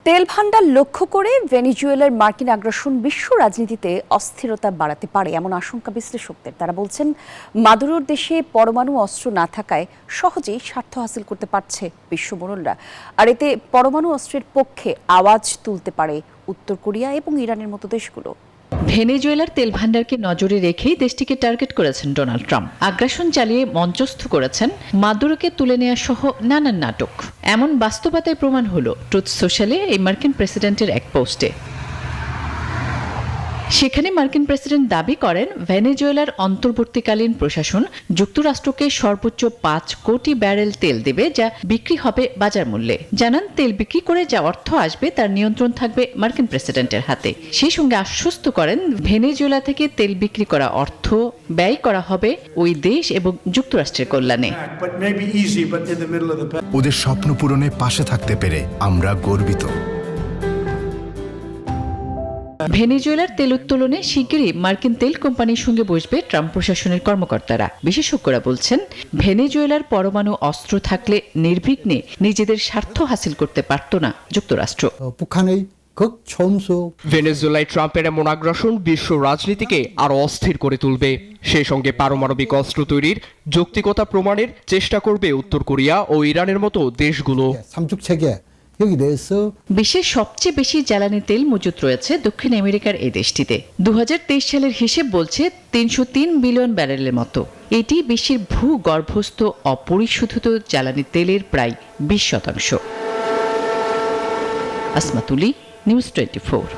তেল ভান্ডার লক্ষ্য করে ভেনেজুয়েলার মার্কিন আগ্রাসন বিশ্ব রাজনীতিতে অস্থিরতা বাড়াতে পারে এমন আশঙ্কা বিশ্লেষকদের। তারা বলছেন, মাদুরোর দেশে পরমাণু অস্ত্র না থাকায় সহজেই স্বার্থ হাসিল করতে পারছে বিশ্বমোড়লরা, আর এতে পরমাণু অস্ত্রের পক্ষে আওয়াজ তুলতে পারে উত্তর কোরিয়া এবং ইরানের মতো দেশগুলো। ভেনেজুয়েলার তেল ভান্ডারকে নজরে রেখেই দেশটিকে টার্গেট করেছেন ডোনাল্ড ট্রাম্প। আগ্রাসন চালিয়ে মঞ্চস্থ করেছেন মাদুরোকে তুলে নেওয়া সহ নানান নাটক। এমন বাস্তবতায় প্রমাণ হলো ট্রুথ সোশ্যালে এই মার্কিন প্রেসিডেন্টের এক পোস্টে। সেখানে মার্কিন প্রেসিডেন্ট দাবি করেন, ভেনেজুয়েলার অন্তর্বর্তীকালীন প্রশাসন যুক্তরাষ্ট্রকে সর্বোচ্চ 5 কোটি ব্যারেল তেল দেবে, যা বিক্রি হবে বাজার মূল্যে। জানান, তেল বিক্রি করে যা অর্থ আসবে তার নিয়ন্ত্রণ থাকবে মার্কিন প্রেসিডেন্টের হাতে। সেই সঙ্গে আশ্বস্ত করেন, ভেনেজুয়েলা থেকে তেল বিক্রি করা অর্থ ব্যয় করা হবে ওই দেশ এবং যুক্তরাষ্ট্রের কল্যাণে। ওদের স্বপ্ন পূরণে পাশে থাকতে পেরে আমরা গর্বিত। ভেনেজুয়েলার তেল উত্তোলনে শিগগিরই মার্কিন তেল কোম্পানির সঙ্গে বসবে ট্রাম্প প্রশাসনের কর্মকর্তারা। বিশেষজ্ঞরা বলছেন, ভেনেজুয়েলার পরমাণু অস্ত্র থাকলে নির্বিঘ্নে নিজেদের স্বার্থ হাসিল করতে পারত না যুক্তরাষ্ট্র। ভেনেজুয়েলায় ট্রাম্পের এমন আগ্রাসন বিশ্ব রাজনীতিকে আরো অস্থির করে তুলবে। সেই সঙ্গে পারমাণবিক অস্ত্র তৈরির যৌক্তিকতা প্রমাণের চেষ্টা করবে উত্তর কোরিয়া ও ইরানের মতো দেশগুলো। বিশ্বের সবচেয়ে বেশি জ্বালানি তেল মজুত রয়েছে দক্ষিণ আমেরিকার এই দেশটিতে। 2023 সালের হিসেব বলছে 303 বিলিয়ন ব্যারেলের মতো। এটি বিশ্বের ভূগর্ভস্থ অপরিশোধিত জ্বালানি তেলের প্রায় 20%। আসমাতুলি, নিউজ 24।